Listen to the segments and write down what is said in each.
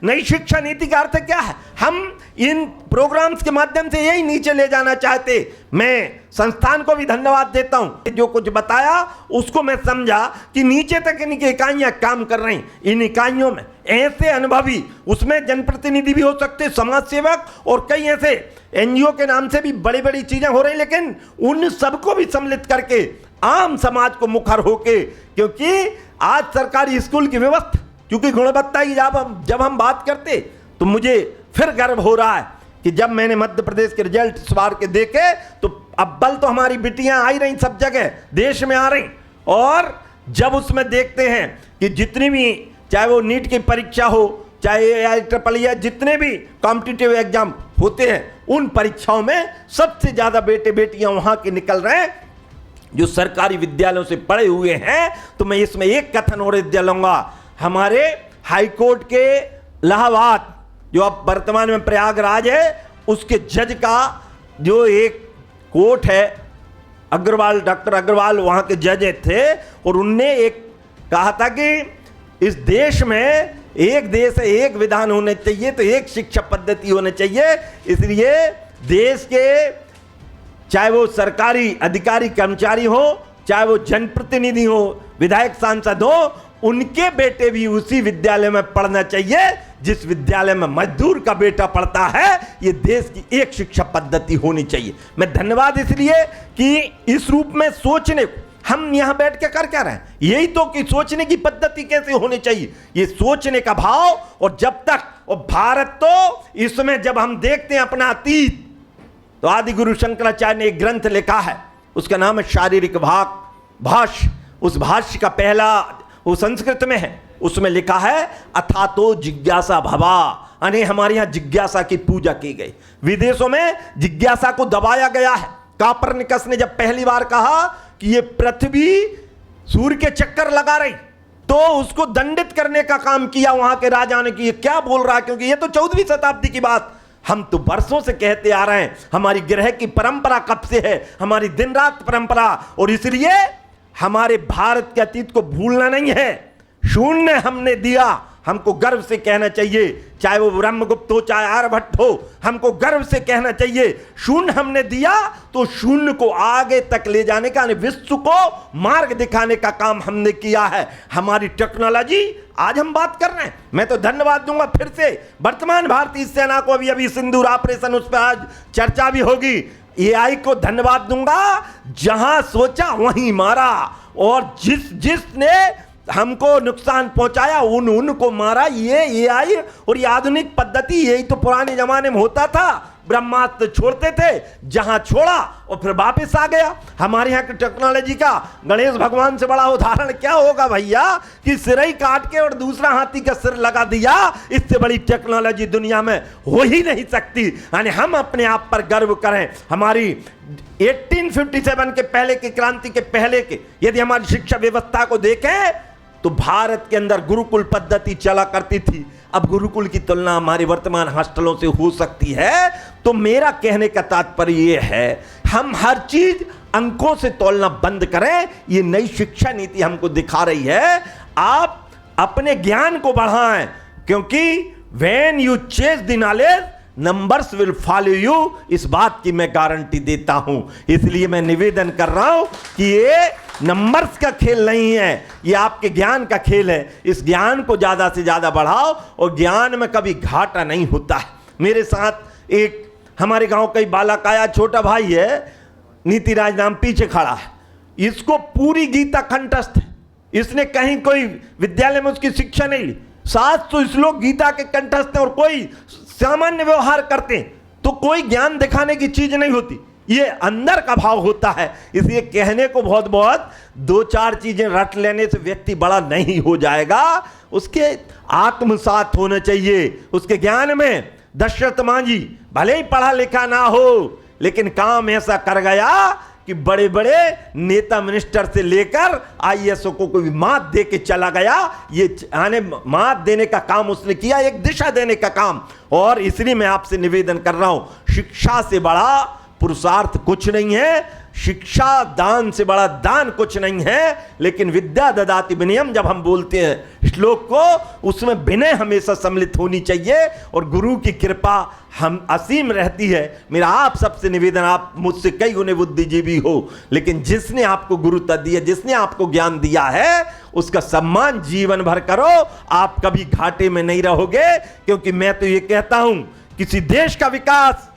नई शिक्षा नीति का अर्थ क्या है? हम इन प्रोग्राम्स के माध्यम से यही नीचे ले जाना चाहते। मैं संस्थान को भी धन्यवाद देता हूं, जो कुछ बताया उसको मैं समझा कि नीचे तक इनकी इकाइयां काम कर रही। इन इकाइयों में ऐसे अनुभवी, उसमें जनप्रतिनिधि भी हो सकते, समाज सेवक और कई ऐसे एनजीओ के नाम से भी बड़ी बड़ी चीजें हो रही, लेकिन उन सबको भी सम्मिलित करके आम समाज को मुखर होके, क्योंकि आज सरकारी स्कूल की व्यवस्था, क्योंकि गुणवत्ता की जब हम बात करते तो मुझे फिर गर्व हो रहा है कि जब मैंने मध्य प्रदेश के रिजल्ट इस बार के देखे तो अव्वल तो हमारी बेटियां आ ही रही, सब जगह देश में आ रही। और जब उसमें देखते हैं कि जितनी भी, चाहे वो नीट की परीक्षा हो, चाहे IEEE, जितने भी कॉम्पिटिटिव एग्जाम होते हैं, उन परीक्षाओं में सबसे ज्यादा बेटे बेटियां वहां के निकल रहे हैं जो सरकारी विद्यालयों से पढ़े हुए हैं। तो मैं इसमें एक कथन और दे लूंगा, हमारे हाईकोर्ट के इलाहाबाद, जो अब वर्तमान में प्रयागराज है, उसके जज का जो एक कोर्ट है, अग्रवाल, डॉक्टर अग्रवाल वहां के जज थे, और उनने एक कहा था कि इस देश में एक देश है, एक विधान होने चाहिए, तो एक शिक्षा पद्धति होनी चाहिए। इसलिए देश के चाहे वो सरकारी अधिकारी कर्मचारी हो, चाहे वो जनप्रतिनिधि हो, विधायक सांसद हो, उनके बेटे भी उसी विद्यालय में पढ़ना चाहिए जिस विद्यालय में मजदूर का बेटा पढ़ता है। ये देश की एक शिक्षा पद्धति होनी चाहिए। मैं धन्यवाद इसलिए कि इस रूप में सोचने, हम यहां बैठ के कर क्या रहे हैं, यही तो कि सोचने की पद्धति कैसे होनी चाहिए, ये सोचने का भाव। और जब तक, और भारत तो इसमें जब हम देखते हैं अपना अतीत, तो आदि गुरु शंकराचार्य ने एक ग्रंथ लिखा है, उसका नाम है शारीरिक भाष्य। उस भाष्य का पहला, वो संस्कृत में है, उसमें लिखा है अथातो जिज्ञासा भवा, यानी हमारे यहां जिज्ञासा की पूजा की गई। विदेशों में जिज्ञासा को दबाया गया है। कापरनिकस ने जब पहली बार कहा कि ये पृथ्वी सूर्य के चक्कर लगा रही, तो उसको दंडित करने का काम किया वहां के राजा ने कि ये क्या बोल रहा है, क्योंकि ये तो 14वीं शताब्दी की बात, हम तो वर्षों से कहते आ रहे हैं। हमारी ग्रह की परंपरा कब से है, हमारी दिन रात परंपरा, और इसलिए हमारे भारत के अतीत को भूलना नहीं है। शून्य हमने दिया, हमको गर्व से कहना चाहिए, चाहे वो ब्रह्मगुप्त हो, चाहे आर्यभट्ट हो, हमको गर्व से कहना चाहिए शून्य हमने दिया, तो शून्य को आगे तक ले जाने का, विश्व को मार्ग दिखाने का काम हमने किया है। हमारी टेक्नोलॉजी, आज हम बात कर रहे हैं, मैं तो धन्यवाद दूंगा फिर से वर्तमान भारतीय सेना को, अभी सिंदूर ऑपरेशन, उस पर आज चर्चा भी होगी। AI को धन्यवाद दूंगा, जहां सोचा वहीं मारा, और जिसने हमको नुकसान पहुंचाया उनको मारा। ये AI और ये आधुनिक पद्धति, यही तो पुराने जमाने में होता था। ब्रह्मास्त्र छोड़ते थे, जहां छोड़ा और फिर वापस आ गया। हमारे यहाँ की टेक्नोलॉजी का गणेश भगवान से बड़ा उदाहरण क्या होगा भैया, कि सिर ही काट के और दूसरा हाथी का सिर लगा दिया। इससे बड़ी टेक्नोलॉजी दुनिया में हो ही नहीं सकती। यानी हम अपने आप पर गर्व करें। हमारी 1857 के पहले की क्रांति के पहले के यदि हमारी शिक्षा व्यवस्था को देखें तो भारत के अंदर गुरुकुल पद्धति चला करती थी। अब गुरुकुल की तुलना हमारे वर्तमान हॉस्टलों से हो सकती है। तो मेरा कहने का तात्पर्य यह है, हम हर चीज अंकों से तोलना बंद करें। ये नई शिक्षा नीति हमको दिखा रही है, आप अपने ज्ञान को बढ़ाएं, क्योंकि when you chase the knowledge, numbers will follow you, इस बात की मैं गारंटी देता हूं। इसलिए मैं निवेदन कर रहा हूं कि ये नंबर्स का खेल नहीं है, ये आपके ज्ञान का खेल है। इस ज्ञान को ज्यादा से ज्यादा बढ़ाओ, और ज्ञान में कभी घाटा नहीं होता है। मेरे साथ एक हमारे गांव का ही बालक आया, छोटा भाई है, नीतिराज नाम, पीछे खड़ा है। इसको पूरी गीता कंठस्थ है, इसने कहीं कोई विद्यालय में उसकी शिक्षा नहीं ली। 700 श्लोक गीता के कंठस्थ है, और कोई सामान्य व्यवहार करते हैं तो कोई ज्ञान दिखाने की चीज नहीं होती, ये अंदर का भाव होता है। इसलिए कहने को बहुत 2-4 चीजें रट लेने से व्यक्ति बड़ा नहीं हो जाएगा। उसके आत्मसात होना चाहिए। उसके ज्ञान में दशरथ मांझी भले ही पढ़ा लिखा ना हो, लेकिन काम ऐसा कर गया कि बड़े बड़े नेता मिनिस्टर से लेकर IAS को कोई मात दे के चला गया। ये आने मात देने का काम उसने किया, एक दिशा देने का काम। और इसलिए मैं आपसे निवेदन कर रहा हूं, शिक्षा से बड़ा पुरुषार्थ कुछ नहीं है, शिक्षा दान से बड़ा दान कुछ नहीं है। लेकिन विद्या ददाति विनयम जब हम बोलते हैं, श्लोक को, उसमें विनय हमेशा सम्मिलित होनी चाहिए और गुरु की कृपा हम असीम रहती है। मेरा आप सबसे निवेदन, आप मुझसे कई गुने बुद्धिजीवी हो, लेकिन जिसने आपको गुरुता दिया, जिसने आपको ज्ञान दिया है, उसका सम्मान जीवन भर करो। आप कभी घाटे में नहीं रहोगे, क्योंकि मैं तो ये कहता हूं, किसी देश का विकास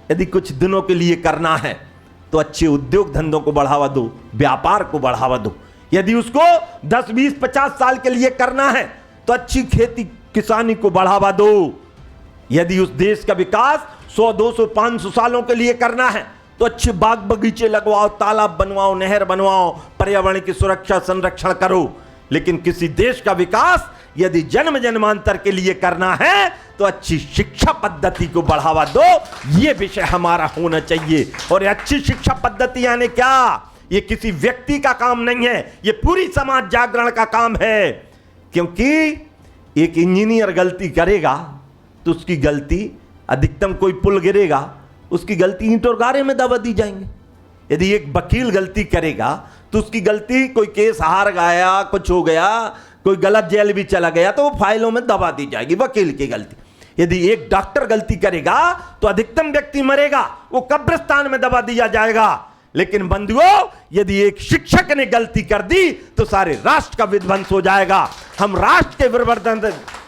यदि कुछ दिनों के लिए करना है तो अच्छे उद्योग धंधों को बढ़ावा दो, व्यापार को बढ़ावा दो। यदि उसको 10, 20, 50 साल के लिए करना है तो अच्छी खेती किसानी को बढ़ावा दो। यदि उस देश का विकास 100, 200, 500 सालों के लिए करना है तो अच्छे बाग बगीचे लगवाओ, तालाब बनवाओ, नहर बनवाओ, पर्यावरण की सुरक्षा संरक्षण करो। लेकिन किसी देश का विकास यदि जन्म जन्मांतर के लिए करना है तो अच्छी शिक्षा पद्धति को बढ़ावा दो। यह विषय हमारा होना चाहिए। और अच्छी शिक्षा पद्धति यानी क्या? ये किसी व्यक्ति का काम नहीं है, ये पूरी समाज जागरण का काम है। क्योंकि एक इंजीनियर गलती करेगा तो उसकी गलती, अधिकतम कोई पुल गिरेगा, उसकी गलती ईंट और गारे में दबा दी जाएंगे। यदि एक वकील गलती करेगा तो उसकी गलती, कोई केस हार गया, कुछ हो गया, कोई गलत जेल भी चला गया तो वो फाइलों में दबा दी जाएगी, वकील की गलती। यदि एक डॉक्टर गलती करेगा तो अधिकतम व्यक्ति मरेगा, वो कब्रिस्तान में दबा दिया जाएगा। लेकिन बंधुओं, यदि एक शिक्षक ने गलती कर दी तो सारे राष्ट्र का विध्वंस हो जाएगा। हम राष्ट्र के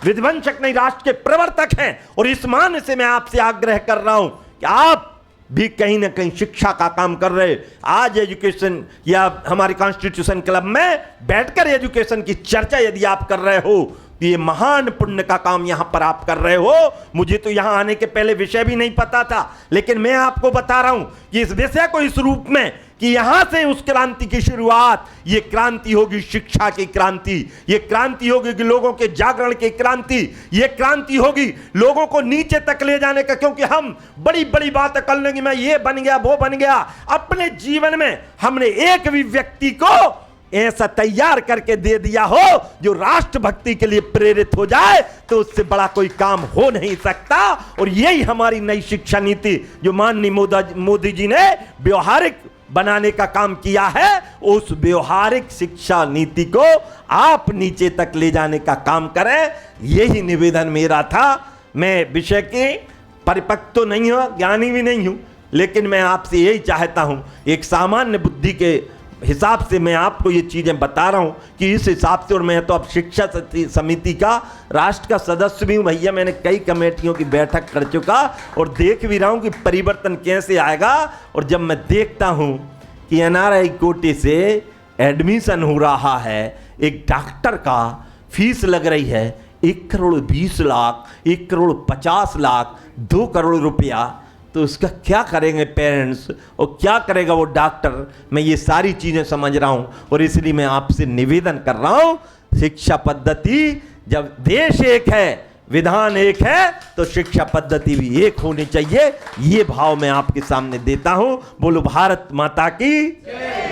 विध्वंसक नहीं, राष्ट्र के प्रवर्तक हैं। और इस मान से मैं आपसे आग्रह कर रहा हूं कि आप भी कहीं ना कहीं शिक्षा का काम कर रहे। आज एजुकेशन या हमारे कॉन्स्टिट्यूशन क्लब में बैठकर एजुकेशन की चर्चा यदि आप कर रहे हो तो ये महान पुण्य का काम यहां पर आप कर रहे हो। मुझे तो यहां आने के पहले विषय भी नहीं पता था, लेकिन मैं आपको बता रहा हूं कि इस विषय को इस रूप में कि यहां से उस क्रांति की शुरुआत, ये क्रांति होगी शिक्षा की क्रांति, ये क्रांति होगी कि लोगों के जागरण की क्रांति, ये क्रांति होगी लोगों को नीचे तक ले जाने का। क्योंकि हम बड़ी बड़ी बातें कर लेंगे, मैं ये बन गया, वो बन गया। अपने जीवन में हमने एक भी व्यक्ति को ऐसा तैयार करके दे दिया हो जो राष्ट्रभक्ति के लिए प्रेरित हो जाए, तो उससे बड़ा कोई काम हो नहीं सकता। और यही हमारी नई शिक्षा नीति जो माननीय मोदी जी ने व्यवहारिक बनाने का काम किया है, उस व्यवहारिक शिक्षा नीति को आप नीचे तक ले जाने का काम करें। यही निवेदन मेरा था। मैं विषय के परिपक्व तो नहीं हूं, ज्ञानी भी नहीं हूं, लेकिन मैं आपसे यही चाहता हूं, एक सामान्य बुद्धि के हिसाब से मैं आपको ये चीज़ें बता रहा हूँ कि इस हिसाब से। और मैं तो अब शिक्षा समिति का राष्ट्र का सदस्य भी हूँ भैया। मैंने कई कमेटियों की बैठक कर चुका और देख भी रहा हूँ कि परिवर्तन कैसे आएगा। और जब मैं देखता हूँ कि NRI कोटे से एडमिशन हो रहा है, एक डॉक्टर का फीस लग रही है 1,20,00,000, 1,50,00,000, 2 करोड़ रुपया, तो उसका क्या करेंगे पेरेंट्स और क्या करेगा वो डॉक्टर? मैं ये सारी चीज़ें समझ रहा हूँ और इसलिए मैं आपसे निवेदन कर रहा हूँ, शिक्षा पद्धति, जब देश एक है, विधान एक है, तो शिक्षा पद्धति भी एक होनी चाहिए। ये भाव मैं आपके सामने देता हूँ। बोलो भारत माता की,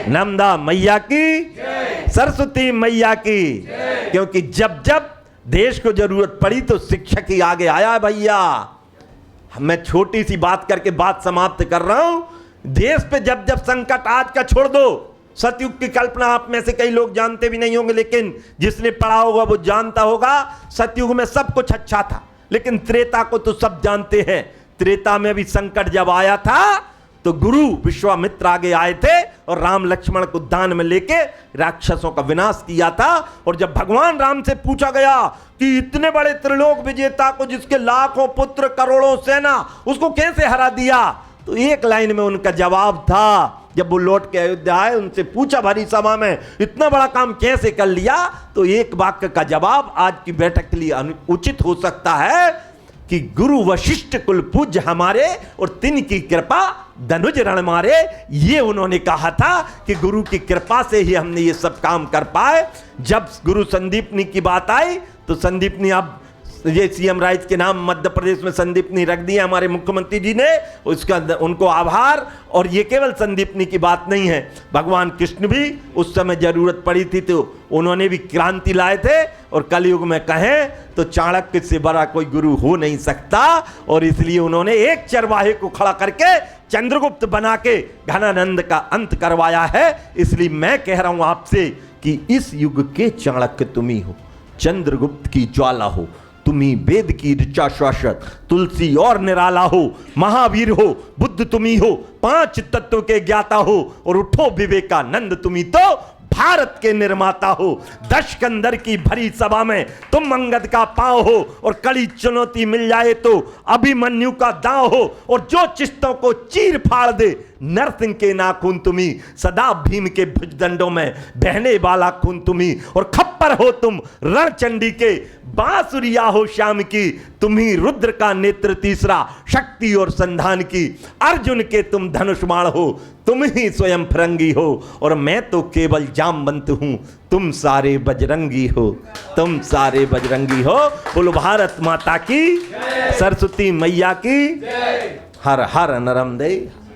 नर्मदा मैया की, सरस्वती मैया की। क्योंकि जब जब देश को जरूरत पड़ी तो शिक्षक ही आगे आया है भैया। मैं छोटी सी बात करके बात समाप्त कर रहा हूं। देश पे जब जब संकट, आज का छोड़ दो, सतयुग की कल्पना आप में से कई लोग जानते भी नहीं होंगे, लेकिन जिसने पढ़ा होगा वो जानता होगा। सतयुग में सब कुछ अच्छा था, लेकिन त्रेता को तो सब जानते हैं। त्रेता में भी संकट जब आया था तो गुरु विश्वामित्र आगे आए थे और राम लक्ष्मण को दान में लेके राक्षसों का विनाश किया था। और जब भगवान राम से पूछा गया कि इतने बड़े त्रिलोक विजेता को, जिसके लाखों पुत्र, करोड़ों सेना, उसको कैसे हरा दिया, तो एक लाइन में उनका जवाब था। जब वो लौट के अयोध्या आए, उनसे पूछा भरी सभा में, इतना बड़ा काम कैसे कर लिया, तो एक वाक्य का जवाब आज की बैठक के लिए उचित हो सकता है कि गुरु वशिष्ठ कुल पूज्य हमारे और तिनकी कृपा धनुज रण मारे। ये उन्होंने कहा था कि गुरु की कृपा से ही हमने ये सब काम कर पाए। जब गुरु संदीपनी की बात आई तो संदीपनी, अब ये सीएम राइज के नाम मध्य प्रदेश में संदीपनी रख दिया हमारे मुख्यमंत्री जी ने, उसका उनको आभार। और ये केवल संदीपनी की बात नहीं है, भगवान कृष्ण भी उस समय जरूरत पड़ी थी तो उन्होंने भी क्रांति लाए थे। और कलयुग में कहें तो चाणक्य से बड़ा कोई गुरु हो नहीं सकता। और इसलिए उन्होंने एक चरवाहे को खड़ा करके चंद्रगुप्त बना के घनानंद का अंत करवाया है। इसलिए मैं कह रहा हूं आपसे कि इस युग के चाणक्य तुम ही हो। चंद्रगुप्त की ज्वाला हो, तुम्ही वेद की ऋचा श्वासत, तुलसी और निराला हो, महावीर हो, बुद्ध तुम्ही हो, 5 तत्व के ज्ञाता हो, और उठो विवेकानंद तुम्ही तो भारत के निर्माता हो। 10 सिकंदर की भरी सभा में तुम अंगद का पांव हो, और कड़ी चुनौती मिल जाए तो अभिमन्यु का दांव हो, और जो चिस्तों को चीर फाड़ दे नरसिंह के नाखून तुम्ही, सदा भीम के भुजदंडों में बहने वाला खून तुम्ही, और खप्पर हो तुम रणचंडी के, बांसुरिया हो श्याम की, तुम्ही रुद्र का नेत्र तीसरा, शक्ति और संधान की, अर्जुन के तुम धनुष्माण हो, तुम ही स्वयं फिरंगी हो, और मैं तो केवल जामवंत हूं, तुम सारे बजरंगी हो, तुम सारे बजरंगी हो। बोलो भारत माता की, सरस्वती मैया की, हर हर नरम दे।